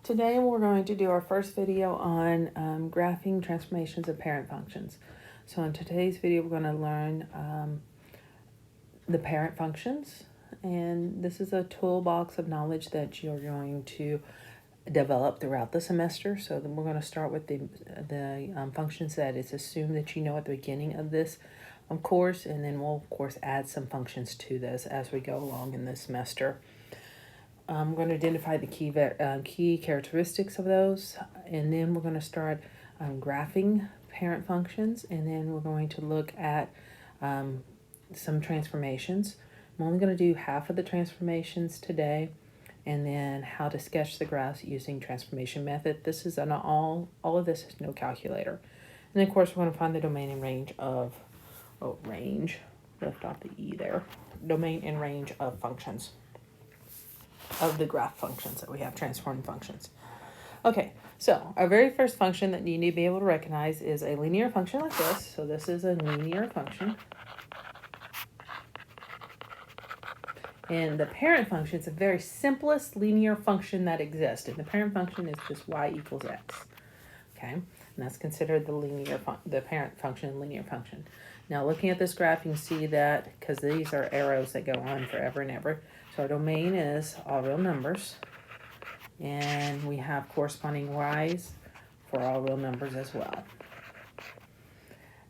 Today we're going to do our first video on graphing transformations of parent functions. So in today's video we're going to learn the parent functions, and this is a toolbox of knowledge that you're going to develop throughout the semester. So then we're going to start with the functions that it's assumed that you know at the beginning of this course, and then we'll of course add some functions to this as we go along in this semester. I'm going to identify the key characteristics of those, and then we're going to start graphing parent functions, and then we're going to look at some transformations. I'm only going to do half of the transformations today, and then how to sketch the graphs using transformation method. This is all of this is no calculator. And then of course we're going to find the domain and range of, left off the E there, domain and range of functions, of the graph functions that we have, transformed functions. Okay, so our very first function that you need to be able to recognize is a linear function like this. So this is a linear function. And the parent function is the very simplest linear function that exists. And the parent function is just y equals x. Okay, and that's considered the parent function, linear function. Now looking at this graph, you can see that, because these are arrows that go on forever and ever. So our domain is all real numbers, and we have corresponding y's for all real numbers as well.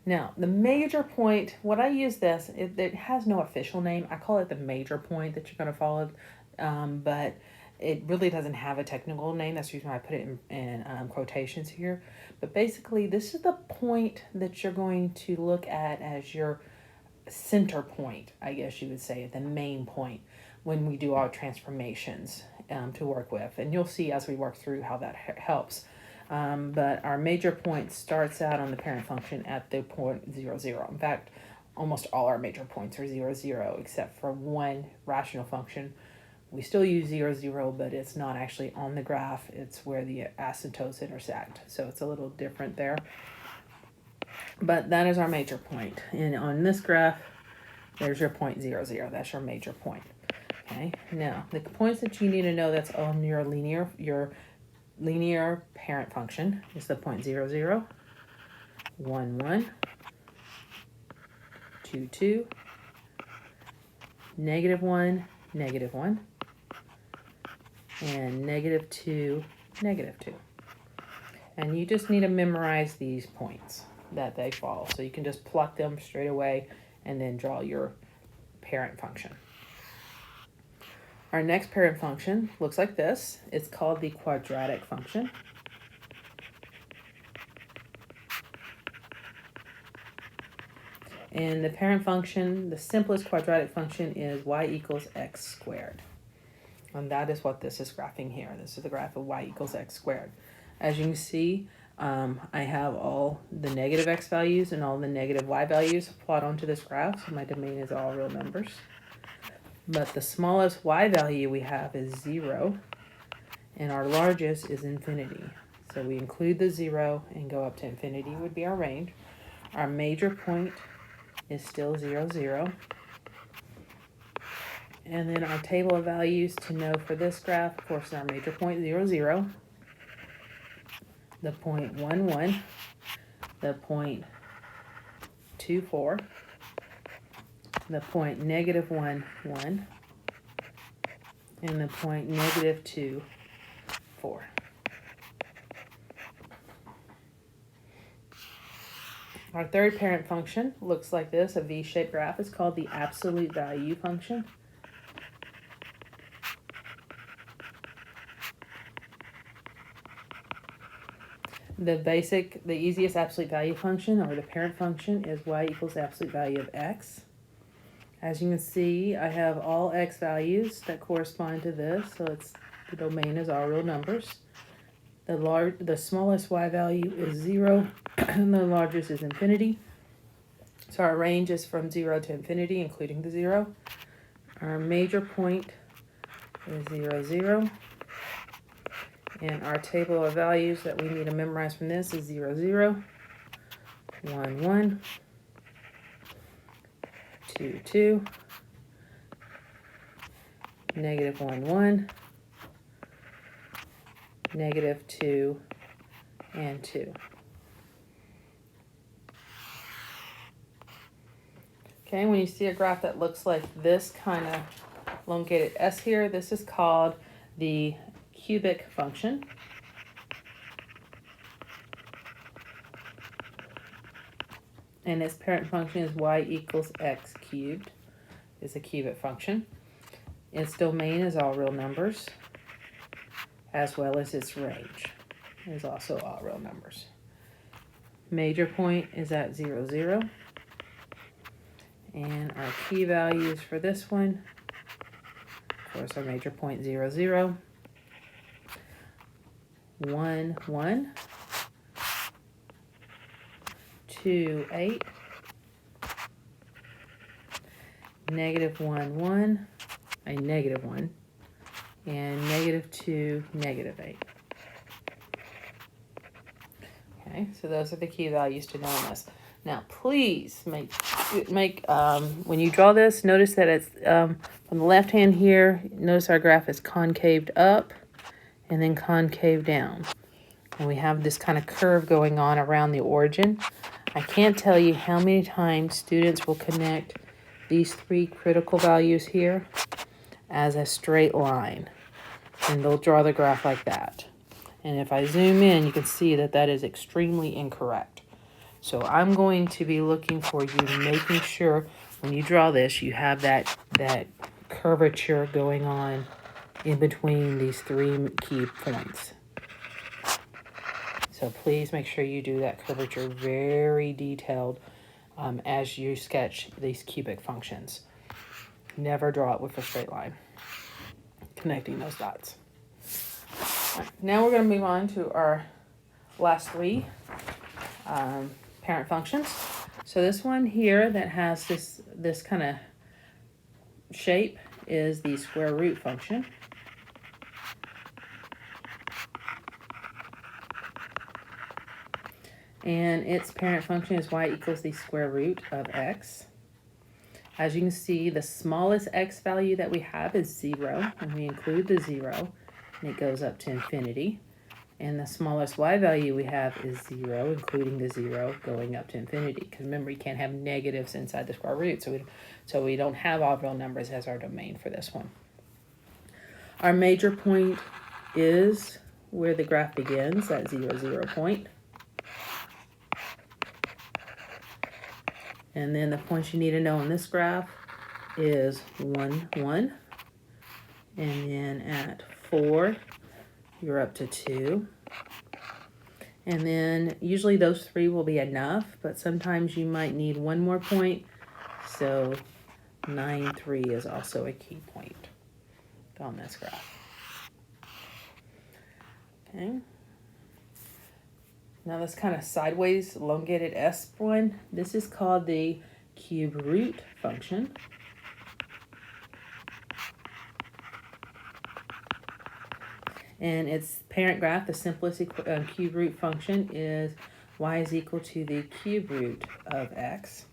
Now, the major point, what I use this, it has no official name. I call it the major point that you're going to follow, but it really doesn't have a technical name. That's the reason why I put it in quotations here. But basically, this is the point that you're going to look at as your center point, I guess you would say, the main point when we do our transformations to work with. And you'll see as we work through how that helps. But our major point starts out on the parent function at the point 0, 0. In fact, almost all our major points are 0, 0, except for one rational function. We still use 0, 0, but it's not actually on the graph. It's where the asymptotes intersect. So it's a little different there. But that is our major point. And on this graph, there's your point 0, 0. That's your major point. Okay, now the points that you need to know that's on your linear parent function is the point 0, 0, 1, 1, 2, 2, negative 1, negative 1, and negative 2, negative 2. And you just need to memorize these points that they fall. So you can just pluck them straight away and then draw your parent function. Our next parent function looks like this. It's called the quadratic function. And the parent function, the simplest quadratic function, is y equals x squared. And that is what this is graphing here. This is the graph of y equals x squared. As you can see, I have all the negative x values and all the negative y values plot onto this graph. So my domain is all real numbers. But the smallest y value we have is 0, and our largest is infinity. So we include the 0 and go up to infinity would be our range. Our major point is still 0, 0. And then our table of values to know for this graph, of course, our major point 0, 0, the point 1, 1, the point 2, 4, the point negative 1, 1, and the point negative 2, 4. Our third parent function looks like this, a V-shaped graph. It's called the absolute value function. The easiest absolute value function, or the parent function, is y equals the absolute value of x. As you can see, I have all x values that correspond to this, so the domain is all real numbers. The smallest y value is 0, and the largest is infinity. So our range is from 0 to infinity, including the 0. Our major point is 0, 0. And our table of values that we need to memorize from this is 0, 0, 1, 1, 2, 2, negative 1, 1, -2, and 2. Okay, when you see a graph that looks like this kind of elongated S here, this is called the cubic function. And its parent function is y equals x cubed. It's a cubic function. Its domain is all real numbers, as well as its range is also all real numbers. Major point is at 0, 0. And our key values for this one, of course, our major point 0, 0, 1, 1, 2, 8, -1, 1, a -1, and -2, -8. Okay, so those are the key values to know in this. Now, please make when you draw this, notice that it's on the left hand here. Notice our graph is concaved up and then concave down, and we have this kind of curve going on around the origin. I can't tell you how many times students will connect these 3 critical values here as a straight line, and they'll draw the graph like that. And if I zoom in, you can see that that is extremely incorrect. So I'm going to be looking for you making sure when you draw this, you have that curvature going on in between these 3 key points. So please make sure you do that curvature very detailed as you sketch these cubic functions. Never draw it with a straight line, connecting those dots. Right, now we're going to move on to our last 3 parent functions. So this one here that has this kind of shape is the square root function. And its parent function is y equals the square root of x. As you can see, the smallest x value that we have is 0, and we include the 0, and it goes up to infinity. And the smallest y value we have is 0, including the 0 going up to infinity. Because remember, you can't have negatives inside the square root, so we don't have all real numbers as our domain for this one. Our major point is where the graph begins, that 0, 0 point. And then the points you need to know in this graph is 1, 1. And then at 4, you're up to 2. And then usually those 3 will be enough, but sometimes you might need 1 more point. So 9, 3 is also a key point on this graph. Okay. Now this kind of sideways elongated S one, this is called the cube root function. And its parent graph, the simplest cube root function, is y is equal to the cube root of x.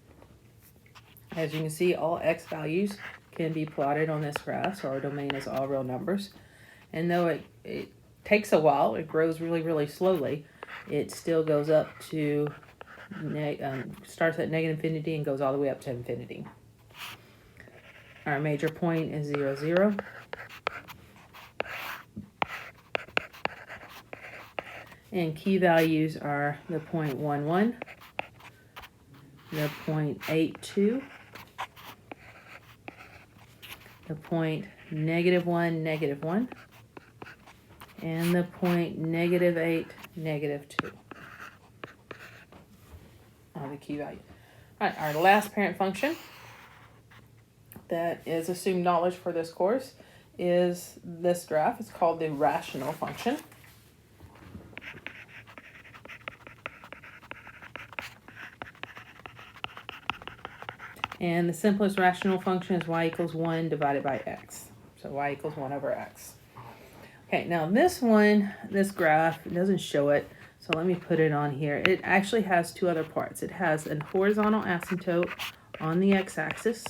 As you can see, all x values can be plotted on this graph, so our domain is all real numbers. And though it takes a while, it grows really, really slowly, it still goes up to, starts at negative infinity and goes all the way up to infinity. Our major point is 0, 0. And key values are the point 1, 1, the point 8, 2, the point -1, -1, and the point -8, -2. The key value. All right, our last parent function that is assumed knowledge for this course is this graph. It's called the rational function. And the simplest rational function is y equals 1 divided by x. So y equals 1 over x. Okay, now this one, this graph, it doesn't show it, so let me put it on here. It actually has 2 other parts. It has a horizontal asymptote on the x-axis,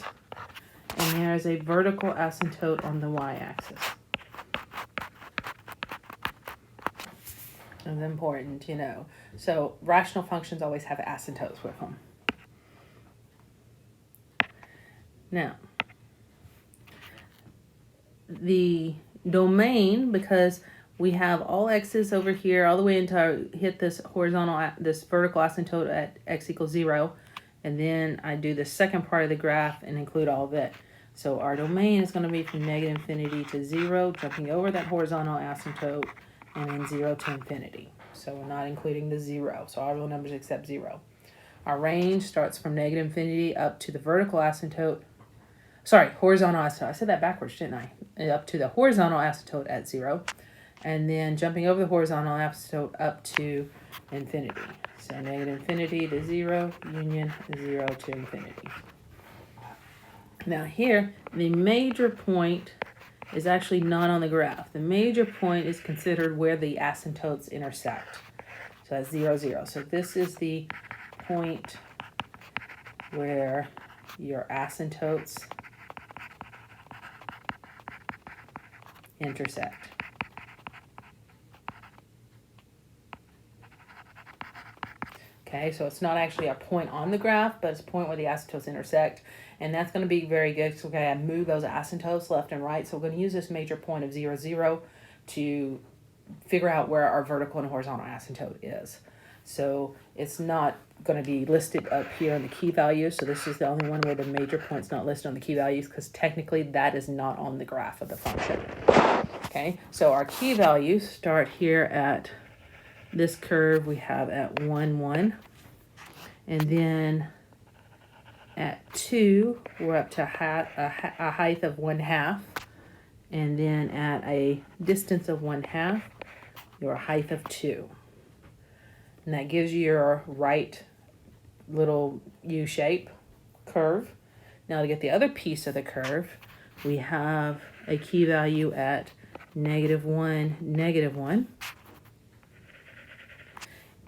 and there's a vertical asymptote on the y-axis. is important, So rational functions always have asymptotes with them. Now, the domain, because we have all x's over here all the way until I hit this this vertical asymptote at x equals 0, and then I do the second part of the graph and include all of it. So our domain is going to be from negative infinity to 0, jumping over that horizontal asymptote, and then 0 to infinity. So we're not including the 0, so all real numbers except 0. Our range starts from negative infinity up to the vertical asymptote. Sorry, horizontal asymptote. I said that backwards, didn't I? Up to the horizontal asymptote at 0. And then jumping over the horizontal asymptote up to infinity. So negative infinity to 0, union 0 to infinity. Now here, the major point is actually not on the graph. The major point is considered where the asymptotes intersect. So that's 0, 0. So this is the point where your asymptotes intersect. Okay, so it's not actually a point on the graph, but it's a point where the asymptotes intersect. And that's going to be very good. So I move those asymptotes left and right. So we're going to use this major point of 0, 0 to figure out where our vertical and horizontal asymptote is. So it's not going to be listed up here in the key values. So this is the only one where the major point's not listed on the key values, because technically that is not on the graph of the function. Okay, so our key values start here at this curve we have at 1, 1. And then at 2, we're up to a height of 1/2. And then at a distance of 1/2, your height of 2. And that gives you your right little U-shape curve. Now to get the other piece of the curve, we have a key value at -1, -1.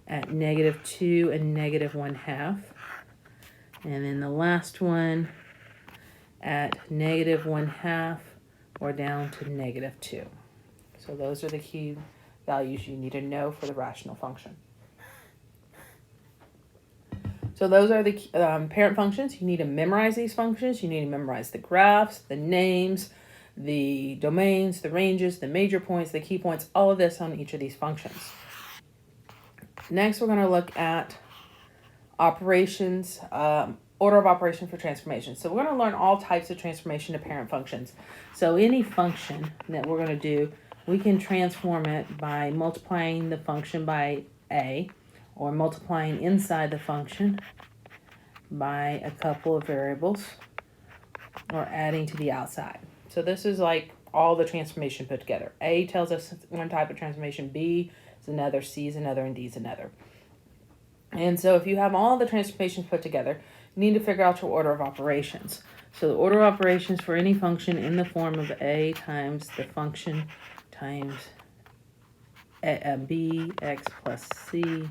At -2 and -1/2. And then the last one at -1/2 or down to -2. So those are the key values you need to know for the rational function. So those are the parent functions. You need to memorize these functions. You need to memorize the graphs, the names, the domains, the ranges, the major points, the key points, all of this on each of these functions. Next, we're going to look at operations, order of operation for transformation. So we're going to learn all types of transformation to parent functions. So any function that we're going to do, we can transform it by multiplying the function by a, or multiplying inside the function by a couple of variables, or adding to the outside. So this is like all the transformation put together. A tells us one type of transformation, B is another, C is another, and D is another. And so if you have all the transformations put together, you need to figure out your order of operations. So the order of operations for any function in the form of A times the function times B, X plus C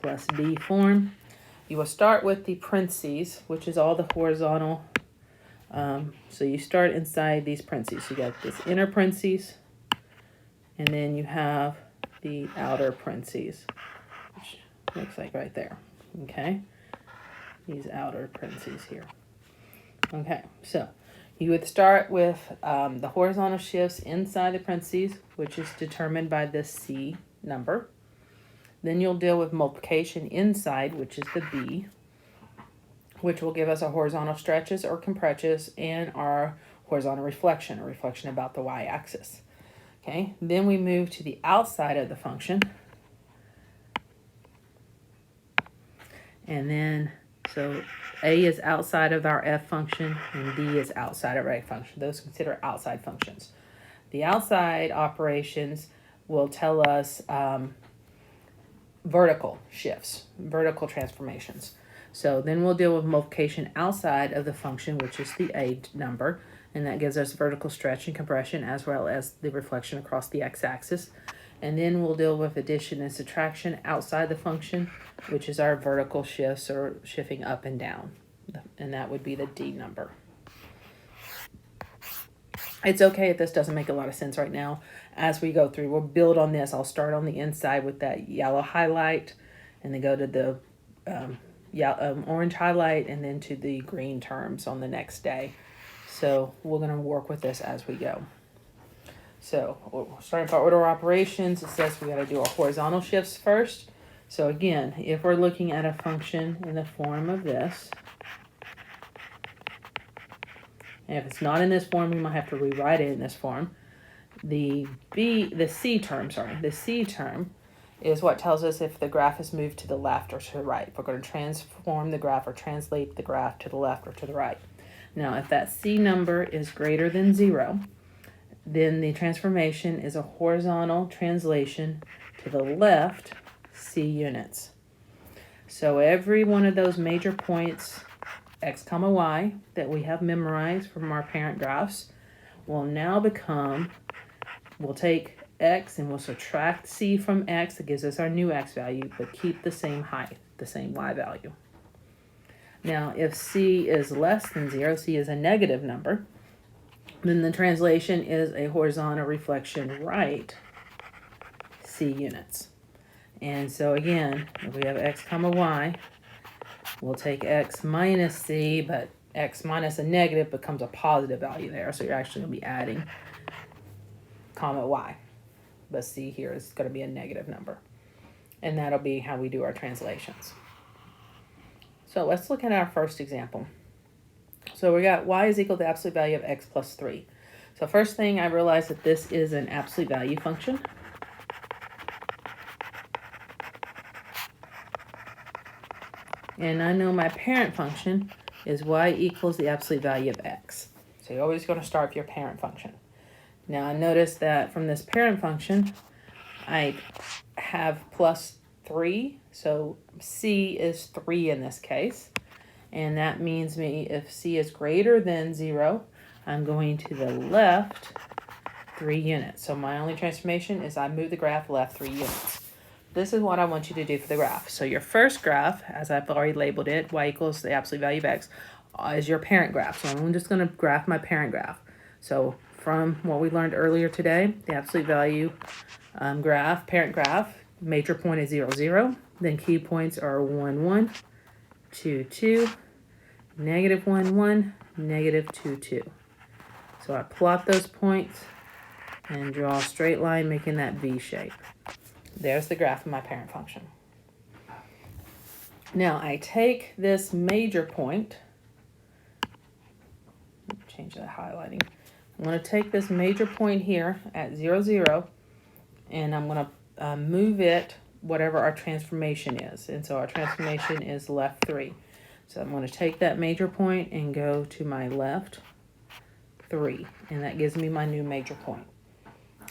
plus D form. You will start with the parentheses, which is all the horizontal. So you start inside these parentheses. You got this inner parentheses, and then you have the outer parentheses, which looks like right there. Okay, these outer parentheses here. Okay, so you would start with the horizontal shifts inside the parentheses, which is determined by this C number. Then you'll deal with multiplication inside, which is the B, which will give us our horizontal stretches or compressions and our horizontal reflection, or reflection about the y-axis. Okay, then we move to the outside of the function. And then, so A is outside of our f function, and D is outside of our a function. Those consider outside functions. The outside operations will tell us vertical shifts, vertical transformations. So then we'll deal with multiplication outside of the function, which is the a number, and that gives us vertical stretch and compression as well as the reflection across the x-axis. And then we'll deal with addition and subtraction outside the function, which is our vertical shifts or shifting up and down, and that would be the D number. It's okay if this doesn't make a lot of sense right now. As we go through, we'll build on this. I'll start on the inside with that yellow highlight, and then go to the orange highlight, and then to the green terms on the next day. So we're going to work with this as we go. So starting with our order of operations, it says we got to do our horizontal shifts first. So again, if we're looking at a function in the form of this, and if it's not in this form, we might have to rewrite it in this form. The C term is what tells us if the graph is moved to the left or to the right. If we're going to transform the graph or translate the graph to the left or to the right. Now, if that C number is greater than 0, then the transformation is a horizontal translation to the left C units. So every one of those major points, x comma y, that we have memorized from our parent graphs, will now become, we'll take x and we'll subtract c from x. That gives us our new x value, but keep the same height, the same y value. Now, if c is less than 0, c is a negative number, then the translation is a horizontal reflection right c units. And so again, if we have x comma y, we'll take x minus c, but x minus a negative becomes a positive value there. So you're actually going to be adding comma y. But c here is going to be a negative number. And that'll be how we do our translations. So let's look at our first example. So we got y is equal to the absolute value of x plus 3. So first thing, I realized that this is an absolute value function. And I know my parent function is y equals the absolute value of x. So you're always going to start with your parent function. Now I notice that from this parent function, I have plus 3. So c is 3 in this case. And that means if c is greater than 0, I'm going to the left 3 units. So my only transformation is I move the graph left 3 units. This is what I want you to do for the graph. So your first graph, as I've already labeled it, y equals the absolute value of x, is your parent graph. So I'm just going to graph my parent graph. So from what we learned earlier today, the absolute value graph, parent graph, major point is 0, 0. Then key points are 1, 1, 2, 2, negative 1, 1, negative 2, 2. So I plot those points and draw a straight line, making that V shape. There's the graph of my parent function. Now I take this major point, change that highlighting. I'm going to take this major point here at 0, 0, and I'm going to move it whatever our transformation is. And so our transformation is left 3. So I'm going to take that major point and go to my left 3, and that gives me my new major point.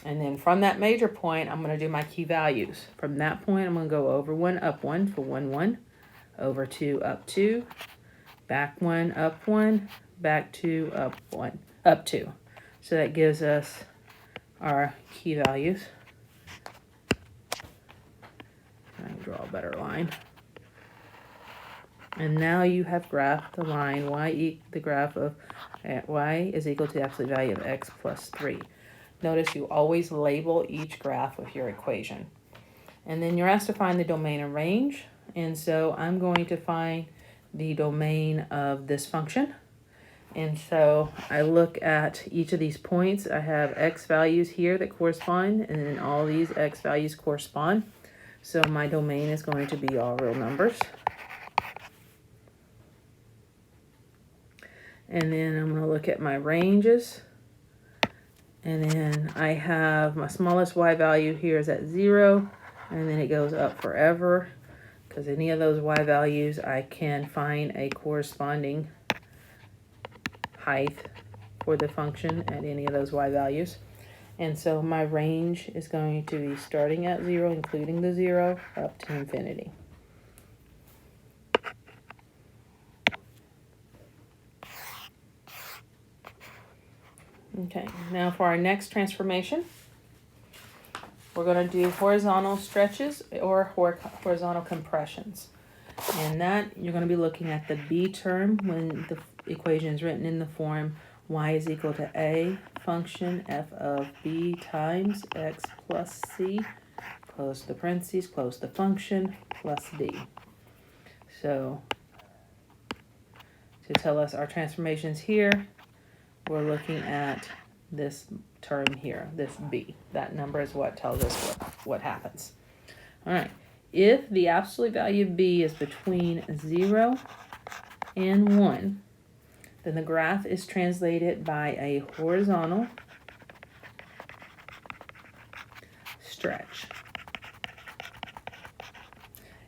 And then from that major point, I'm going to do my key values. From that point, I'm going to go over 1, up 1 for 1, 1, over 2, up 2, back 1, up 1, back 2, up 1, up 2. So that gives us our key values. I can draw a better line. And now you have graphed the line the graph of y is equal to the absolute value of x plus 3. Notice you always label each graph with your equation. And then you're asked to find the domain and range. And so I'm going to find the domain of this function. And so I look at each of these points. I have x values here that correspond, and then all these x values correspond. So my domain is going to be all real numbers. And then I'm going to look at my ranges. And then I have my smallest y value here is at 0. And then it goes up forever. Because any of those y values, I can find a corresponding height for the function at any of those y values. And so my range is going to be starting at 0, including the 0, up to infinity. Okay, now for our next transformation, we're going to do horizontal stretches or horizontal compressions. And that, you're going to be looking at the b term when the equation is written in the form y is equal to a function f of b times x plus c, close the parentheses, close the function, plus d. So to tell us our transformations here, we're looking at this term here, this b. That number is what tells us what happens. All right, if the absolute value of b is between 0 and 1, then the graph is translated by a horizontal stretch.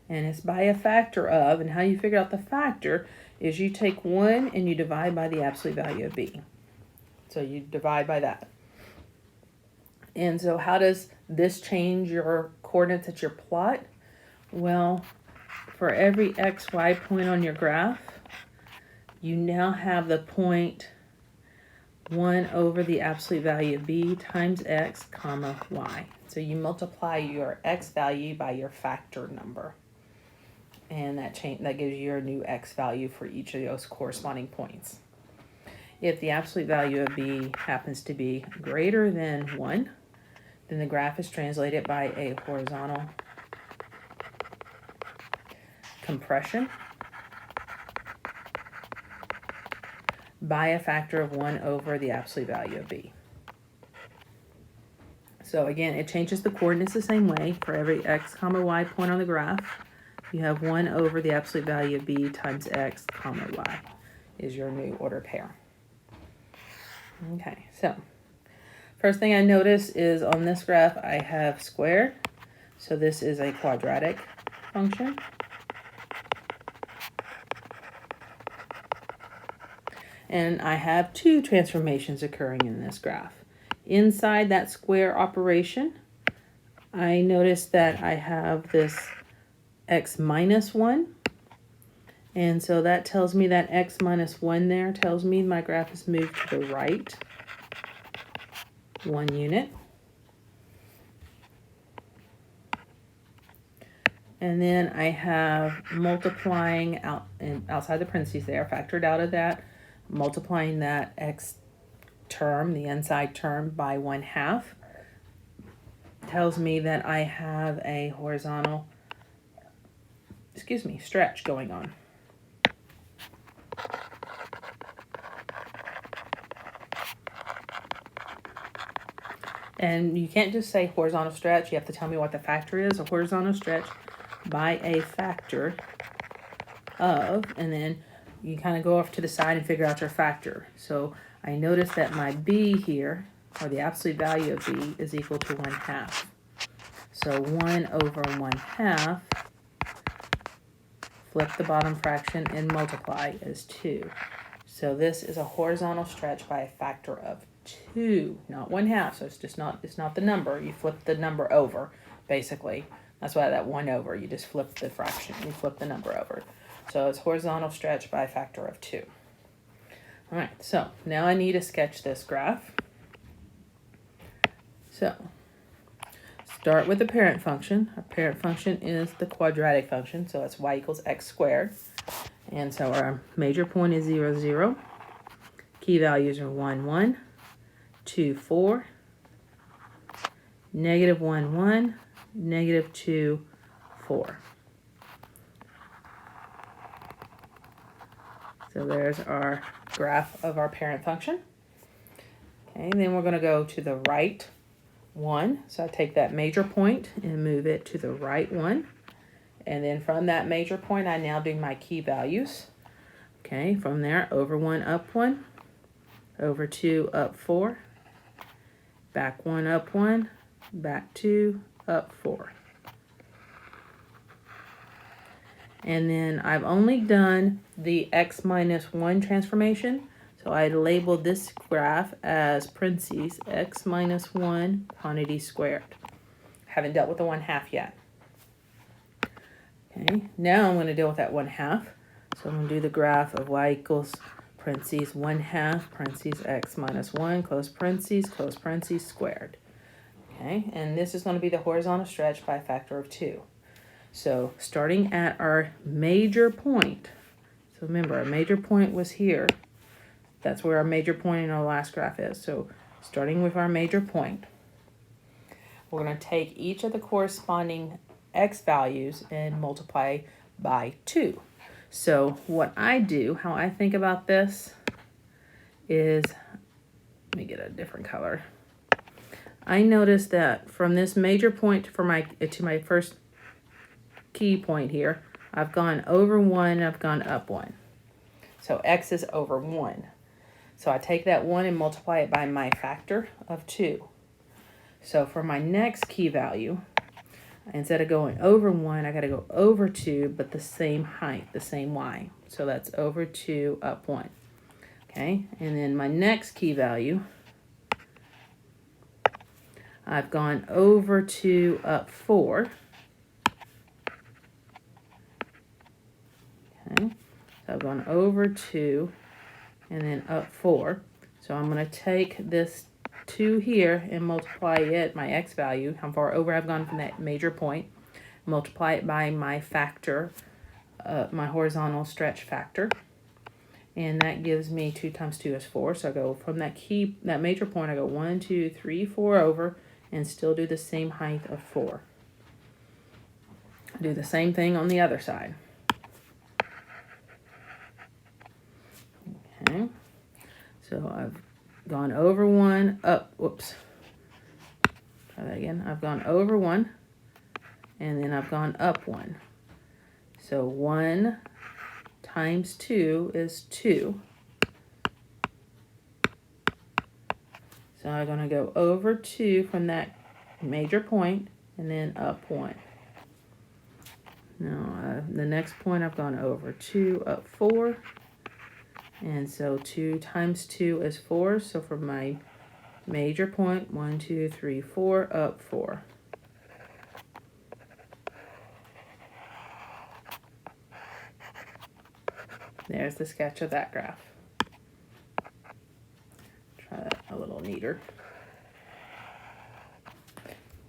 And it's by a factor of, and how you figure out the factor is you take 1 and you divide by the absolute value of b. So you divide by that. And so how does this change your coordinates at your plot? Well, for every x, y point on your graph, you now have the point 1 over the absolute value of b times x, comma, y. So you multiply your x value by your factor number. And that gives you your new x value for each of those corresponding points. If the absolute value of b happens to be greater than 1, then the graph is translated by a horizontal compression by a factor of 1 over the absolute value of b. So again, it changes the coordinates the same way. For every x, comma, y point on the graph, you have 1 over the absolute value of b times x, comma, y is your new order pair. Okay, so first thing I notice is on this graph I have squared. So this is a quadratic function. And I have two transformations occurring in this graph. Inside that square operation, I notice that I have this x minus 1. And so that tells me that x minus 1 there tells me my graph is moved to the right 1 unit. And then I have multiplying out and outside the parentheses there, factored out of that, multiplying that x term, the inside term, by 1/2 tells me that I have a horizontal, stretch going on. And you can't just say horizontal stretch, you have to tell me what the factor is. A horizontal stretch by a factor of, and then you kind of go off to the side and figure out your factor. So I notice that my b here, or the absolute value of b, is equal to 1/2. So 1 over 1/2, flip the bottom fraction and multiply is 2. So this is a horizontal stretch by a factor of 2, not 1/2. So it's not the number. You flip the number over, basically. That's why that 1 over, you just flip the fraction, you flip the number over. So it's horizontal stretch by a factor of 2. All right, so now I need to sketch this graph. So start with the parent function. Our parent function is the quadratic function, so it's y equals x squared. And so our major point is 0, 0. Key values are 1, 1, 2, 4, negative 1, 1, negative 2, 4. So there's our graph of our parent function. Okay, and then we're going to go to the right 1. So I take that major point and move it to the right 1. And then from that major point, I now do my key values. Okay, from there, over 1, up 1, over 2, up 4, back 1, up 1, back 2, up 4. And then I've only done the x minus 1 transformation. So I labeled this graph as parentheses x minus 1 quantity squared. Haven't dealt with the 1/2 yet. Okay, now I'm going to deal with that 1/2. So I'm going to do the graph of y equals parentheses 1/2 parentheses x minus 1 close parentheses squared. Okay, and this is going to be the horizontal stretch by a factor of 2. So starting at our major point, so remember our major point was here. That's where our major point in our last graph is. So starting with our major point. We're going to take each of the corresponding x values and multiply by 2. So what I do, how I think about this is, let me get a different color. I notice that from this major point to my first key point here, I've gone over 1, I've gone up 1. So x is over 1. So I take that 1 and multiply it by my factor of 2. So for my next key value, instead of going over 1, I got to go over 2, but the same height, the same y. So that's over 2 up 1. Okay, and then my next key value, I've gone over 2 up 4. Okay, so I've gone over 2 and then up 4. So I'm going to take this 2 here and multiply it, my x value, how far over I've gone from that major point, multiply it by my factor, my horizontal stretch factor, and that gives me 2 times 2 is 4. So I go from that major point, I go 1, 2, 3, 4 over, and still do the same height of 4. I do the same thing on the other side. Okay, so I've gone over 1, up, whoops, try that again. I've gone over 1, and then I've gone up 1. So 1 times 2 is 2. So I'm going to go over 2 from that major point, and then up 1. Now, the next point I've gone over 2, up 4. And so 2 times 2 is 4. So from my major point, 1, 2, 3, 4, up 4. There's the sketch of that graph. Try that a little neater.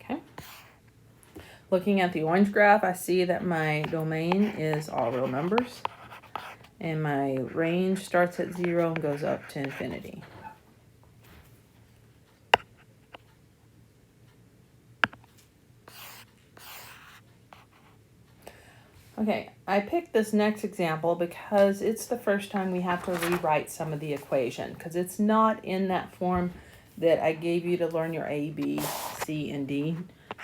Okay. Looking at the orange graph, I see that my domain is all real numbers. And my range starts at 0 and goes up to infinity. Okay, I picked this next example because it's the first time we have to rewrite some of the equation, because it's not in that form that I gave you to learn your A, B, C, and D.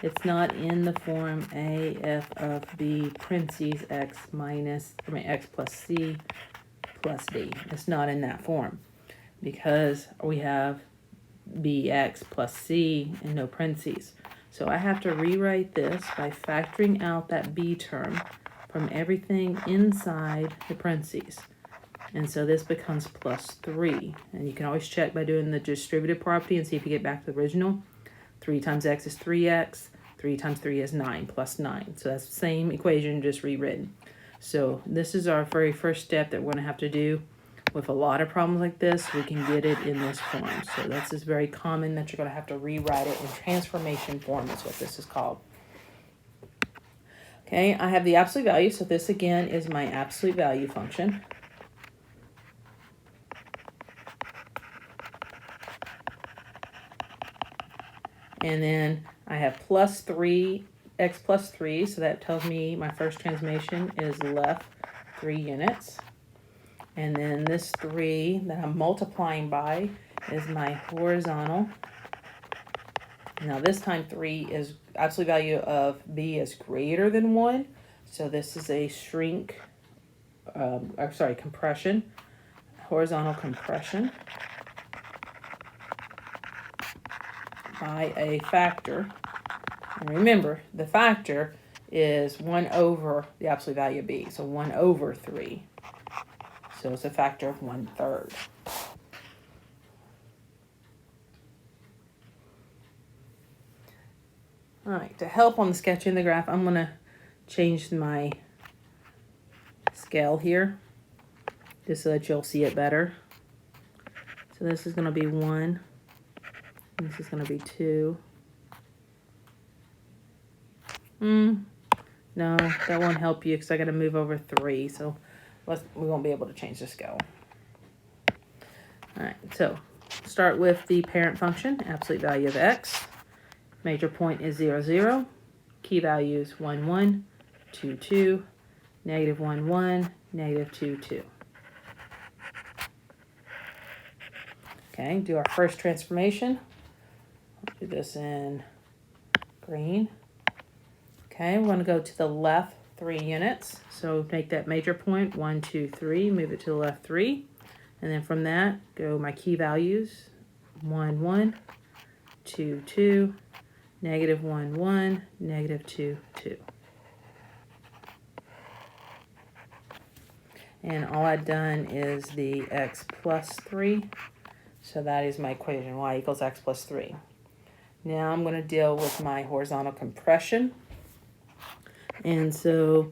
It's not in the form A, F of B, parentheses, x plus C plus D. It's not in that form because we have bx plus c and no parentheses. So I have to rewrite this by factoring out that b term from everything inside the parentheses. And so this becomes plus 3. And you can always check by doing the distributive property and see if you get back to the original. 3 times x is 3x. 3 times 3 is 9, plus 9. So that's the same equation, just rewritten. So this is our very first step that we're going to have to do. With a lot of problems like this, we can get it in this form. So this is very common that you're going to have to rewrite it in transformation form is what this is called. Okay, I have the absolute value. So this again is my absolute value function. And then I have plus 3, x plus 3. So that tells me my first transformation is left 3 units. And then this 3 that I'm multiplying by is my horizontal. Now this time 3 is absolute value of b is greater than 1. So this is a compression, horizontal compression by a factor. And remember, the factor is 1 over the absolute value of b. So 1 over 3. So it's a factor of 1/3. All right, to help on the sketching the graph, I'm going to change my scale here just so that you'll see it better. So this is going to be 1. And this is going to be 2. No, that won't help you because I got to move over 3. So we won't be able to change the scale. All right, so start with the parent function, absolute value of x. Major point is 0, 0. Key values 1, 1, 2, 2, negative 1, 1, negative 2, 2. Okay, do our first transformation. I'll do this in green. Okay, we're going to go to the left 3 units. So make that major point 1, 2, 3, move it to the left 3. And then from that, go my key values 1, 1, 2, 2, negative 1, 1, negative 2, 2. And all I've done is the x plus 3. So that is my equation, y equals x plus 3. Now I'm going to deal with my horizontal compression. And so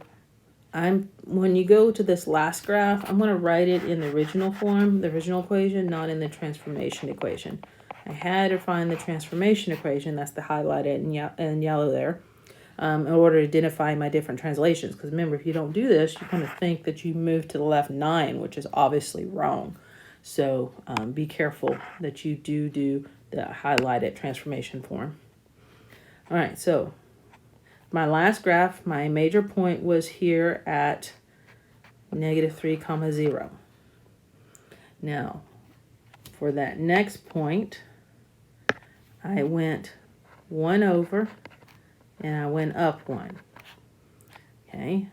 when you go to this last graph, I'm going to write it in the original form, the original equation, not in the transformation equation. I had to find the transformation equation, that's the highlighted in yellow there, in order to identify my different translations. Because remember, if you don't do this, you're going to think that you moved to the left 9, which is obviously wrong. So be careful that you do the highlighted transformation form. All right, so my last graph, my major point was here at negative 3, 0. Now, for that next point, I went 1 over and I went up 1. Okay,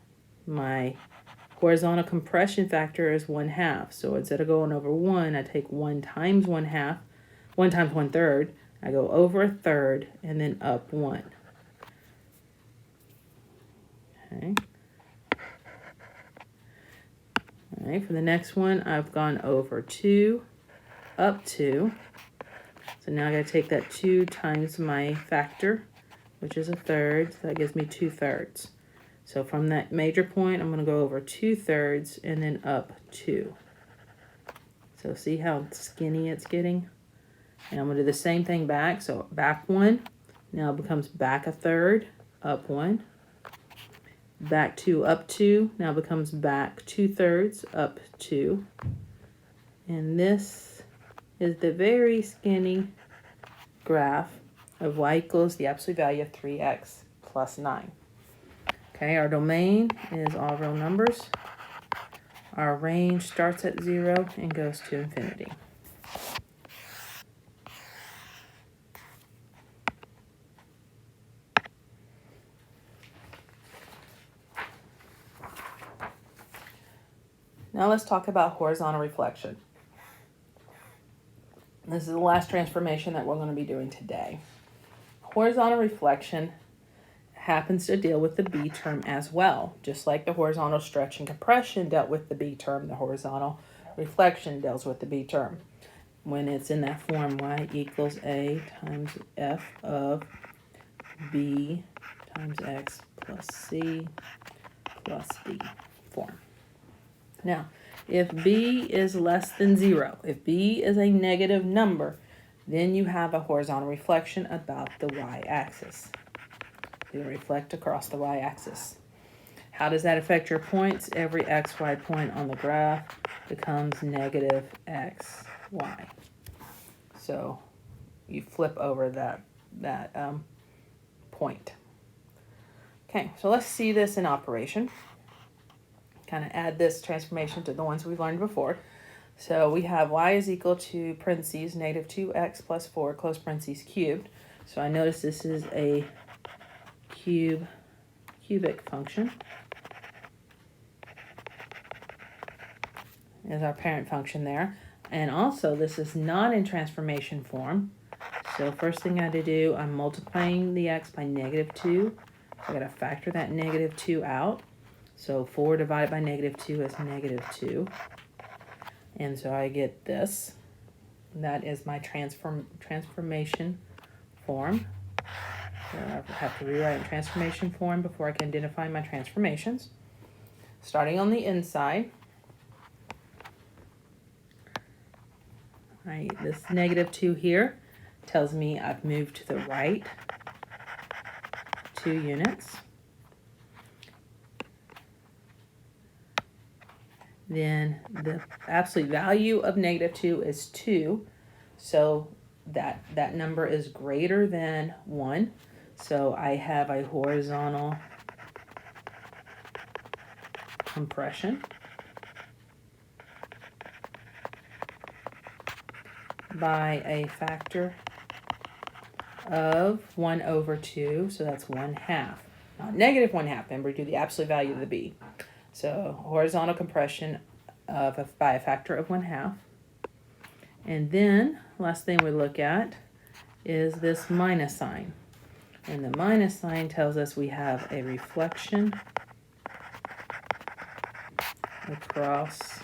my horizontal compression factor is 1/2. So instead of going over 1, I take 1 times 1/2, 1 times 1/3. I go over 1/3 and then up 1. Okay. All right, for the next one, I've gone over 2, up 2. So now I got to take that 2 times my factor, which is 1/3. So that gives me 2/3. So from that major point, I'm going to go over 2/3 and then up 2. So see how skinny it's getting? And I'm going to do the same thing back. So back 1, now it becomes back 1/3, up 1. Back 2, up 2, now becomes back 2/3, up 2. And this is the very skinny graph of y equals the absolute value of 3x plus 9. Okay, our domain is all real numbers. Our range starts at 0 and goes to infinity. Now let's talk about horizontal reflection. This is the last transformation that we're going to be doing today. Horizontal reflection happens to deal with the B term as well. Just like the horizontal stretch and compression dealt with the B term, the horizontal reflection deals with the B term. When it's in that form, y equals a times f of b times x plus c plus d form. Now, if b is less than 0, if b is a negative number, then you have a horizontal reflection about the y-axis. You reflect across the y-axis. How does that affect your points? Every xy point on the graph becomes negative xy. So you flip over that point. Okay, so let's see this in operation. Kind of add this transformation to the ones we've learned before. So we have y is equal to parentheses negative 2x plus 4 close parentheses cubed. So I notice this is a cubic function is our parent function there. And also this is not in transformation form. So first thing I had to do, I'm multiplying the x by negative 2. So I got to factor that negative 2 out. So 4 divided by negative 2 is negative 2. And so I get this. That is my transformation form. So I have to rewrite in transformation form before I can identify my transformations. Starting on the inside, this negative 2 here tells me I've moved to the right 2 units. Then the absolute value of negative 2 is 2. So that number is greater than 1. So I have a horizontal compression by a factor of 1 over 2, so that's 1/2. Not negative 1/2, remember, do the absolute value of the b. So horizontal compression by a factor of 1/2. And then, last thing we look at is this minus sign. And the minus sign tells us we have a reflection across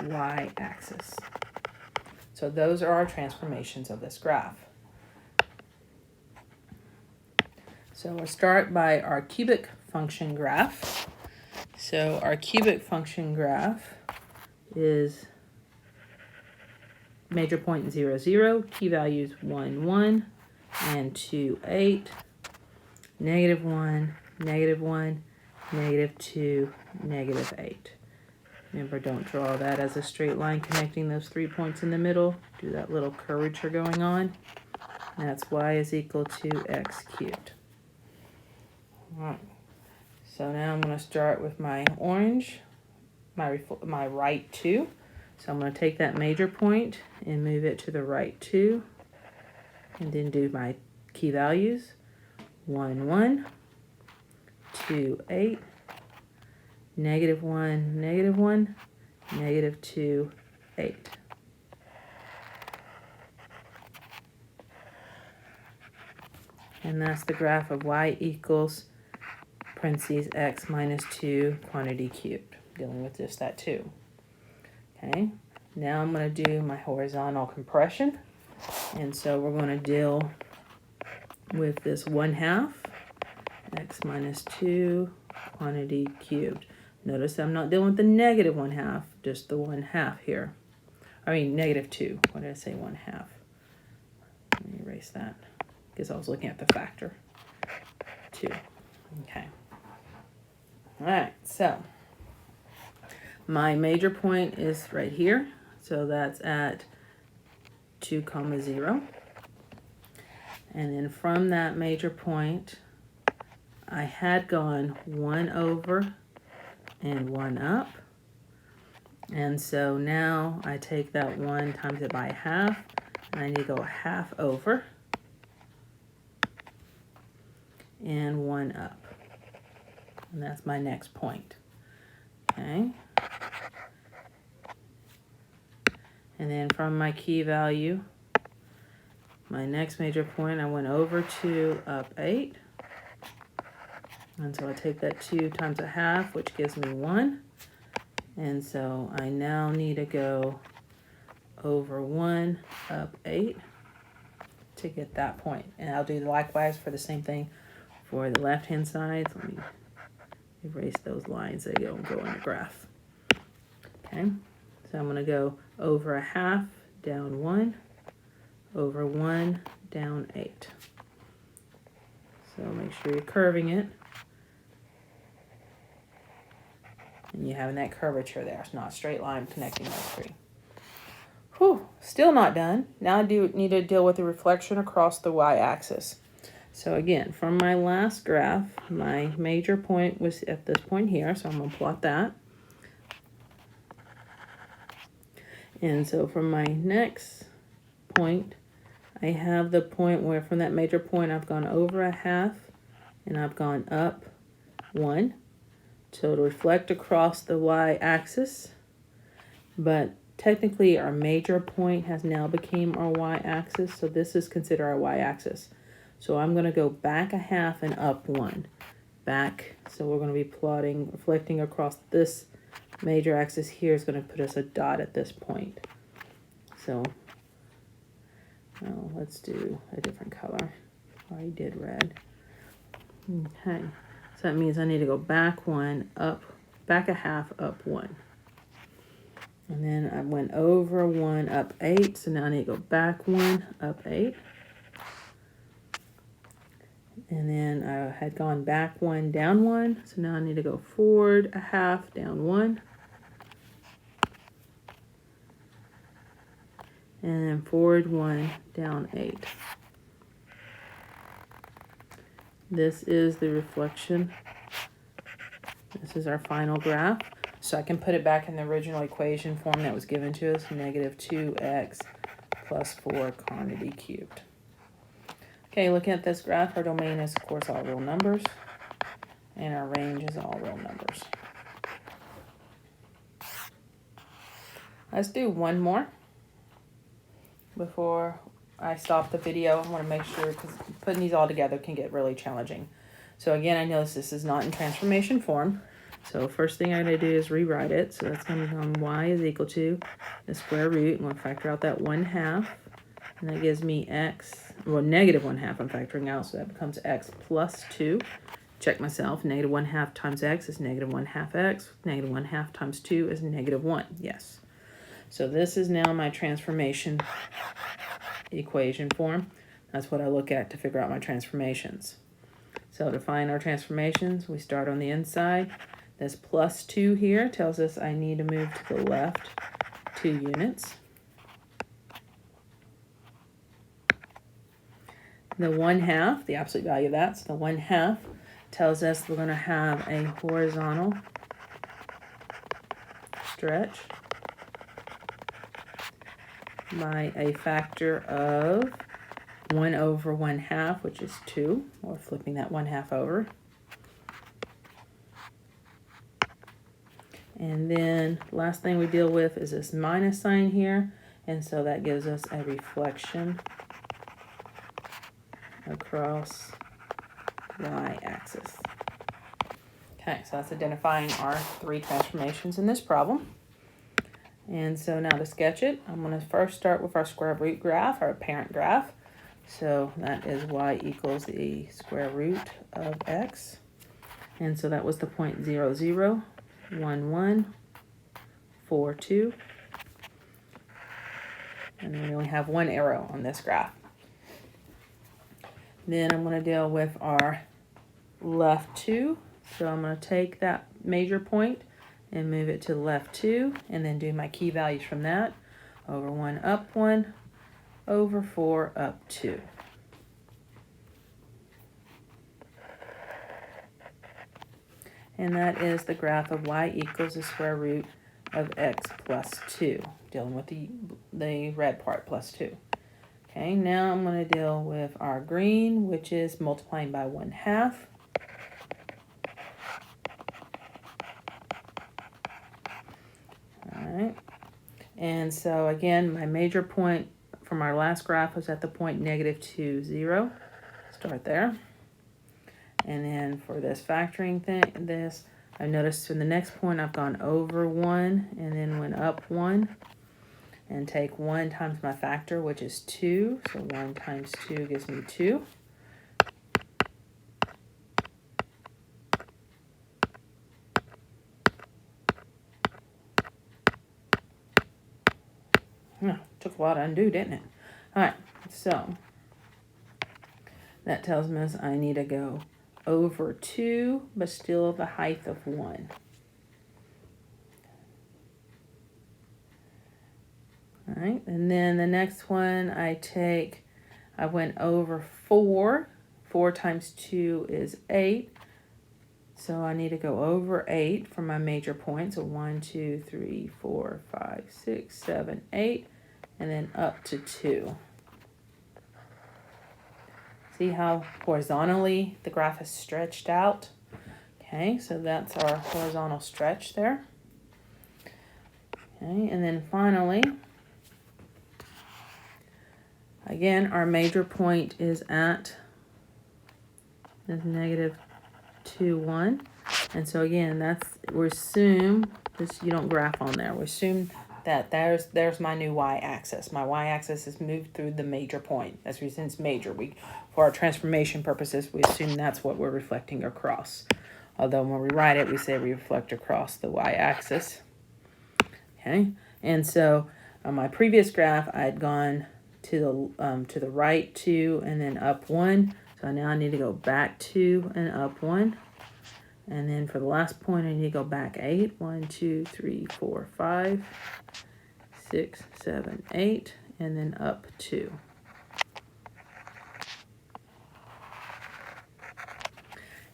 y-axis. So those are our transformations of this graph. So we'll start by our cubic function graph. So our cubic function graph is major point 0, 0, key values 1, 1, and 2, 8, negative 1, negative 1, negative 2, negative 8. Remember, don't draw that as a straight line connecting those 3 points in the middle. Do that little curvature going on. That's y is equal to x cubed. All right. So now I'm going to start with my orange, my right 2. So I'm going to take that major point and move it to the right 2. And then do my key values. 1, 1, 2, 8, negative 1, negative 1, negative 2, 8. And that's the graph of y equals parentheses x minus 2 quantity cubed, dealing with just that 2. Okay, now I'm going to do my horizontal compression. And so we're going to deal with this 1/2 x minus 2 quantity cubed. Notice I'm not dealing with the negative 1/2, just the 1/2 here. I mean negative 2. What did I say, 1/2? Let me erase that because I was looking at the factor 2. Okay. All right, so my major point is right here. So that's at 2, 0. And then from that major point, I had gone 1 over and 1 up. And so now I take that 1 times it by 1/2, and I need to go 1/2 over and 1 up. And that's my next point. Okay. And then from my key value, my next major point, I went over 2, up 8. And so I take that 2 times 1/2, which gives me 1. And so I now need to go over 1, up 8 to get that point. And I'll do likewise for the same thing for the left-hand side. So let me erase those lines that don't go in the graph. Okay, so I'm going to go over 1/2, down 1, over 1, down 8. So make sure you're curving it. And you're having that curvature there. It's not a straight line connecting those 3. Whew, still not done. Now I do need to deal with the reflection across the y-axis. So again, from my last graph, my major point was at this point here, so I'm going to plot that. And so from my next point, I have the point where from that major point I've gone over 1/2 and I've gone up 1. So to reflect across the y-axis, but technically our major point has now become our y-axis, so this is considered our y-axis. So I'm going to go back 1/2 and up 1. Back, so we're going to be plotting, reflecting across this major axis here is going to put us a dot at this point. So now let's do a different color. I already did red. Okay. So that means I need to go back 1, up, back 1/2, up 1. And then I went over 1, up 8. So now I need to go back 1, up 8. And then I had gone back 1, down 1. So now I need to go forward 1/2, down 1. and then forward 1, down 8. This is the reflection. This is our final graph. So I can put it back in the original equation form that was given to us, negative 2x plus 4 quantity cubed. Okay, looking at this graph, our domain is, of course, all real numbers, and our range is all real numbers. Let's do one more before I stop the video. I want to make sure, because putting these all together can get really challenging. So again, I notice this is not in transformation form. So first thing I'm going to do is rewrite it. So that's going to become y is equal to the square root. I'm going to factor out that 1/2. And that gives me x, well, negative 1/2 I'm factoring out. So that becomes x plus 2. Check myself. Negative 1/2 times x is negative 1/2 x. Negative 1/2 times 2 is negative 1. Yes. So this is now my transformation equation form. That's what I look at to figure out my transformations. So to find our transformations, we start on the inside. This plus 2 here tells us I need to move to the left 2 units. The 1/2, the absolute value of that, so the 1/2 tells us we're going to have a horizontal stretch by a factor of 1 over 1/2, which is 2, or flipping that 1/2 over. And then last thing we deal with is this minus sign here, and so that gives us a reflection across y-axis. Okay, so that's identifying our 3 transformations in this problem. And so now to sketch it, I'm going to first start with our square root graph, our parent graph. So that is y equals the square root of x. And so that was the point 0, 0, 1, 1, 4, 2. And then we only have one arrow on this graph. Then I'm going to deal with our left 2. So I'm going to take that major point and move it to the left 2, and then do my key values from that. Over 1, up 1, over 4, up 2. And that is the graph of y equals the square root of x plus 2, dealing with the red part, plus 2. Okay, now I'm going to deal with our green, which is multiplying by 1/2. All right, and so again, my major point from our last graph was at the point negative 2, 0. Start there. And then for this factoring thing, I noticed from the next point I've gone over 1 and then went up 1. And take 1 times my factor, which is 2. So 1 times 2 gives me 2. Took a while to undo, didn't it? All right, so that tells me I need to go over 2, but still the height of 1. All right, and then the next one I went over 4. 4 times 2 is 8. So I need to go over 8 for my major point. So 1, 2, 3, 4, 5, 6, 7, 8, and then up to 2. See how horizontally the graph is stretched out? Okay, so that's our horizontal stretch there. Okay, and then finally, again, our major point is at this negative 2, 1. And so again, we assume this, you don't graph on there. We assume that there's my new y-axis. My y-axis is moved through the major point. That's the reason it's major. For our transformation purposes, we assume that's what we're reflecting across. Although when we write it, we say we reflect across the y-axis. Okay, and so on my previous graph, I had gone to the right 2 and then up 1. So now I need to go back 2 and up 1. And then for the last point, I need to go back 8. 1, 2, 3, 4, 5, 6, 7, 8. and then up 2.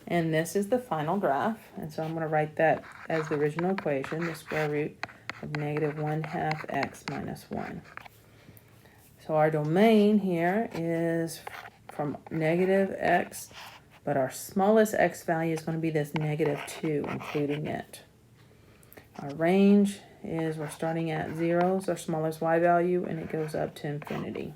And this is the final graph. And so I'm going to write that as the original equation, the square root of negative 1/2 x minus 1. So our domain here is from negative x, but our smallest x value is going to be this negative 2, including it. Our range is we're starting at 0, is our smallest y value, and it goes up to infinity.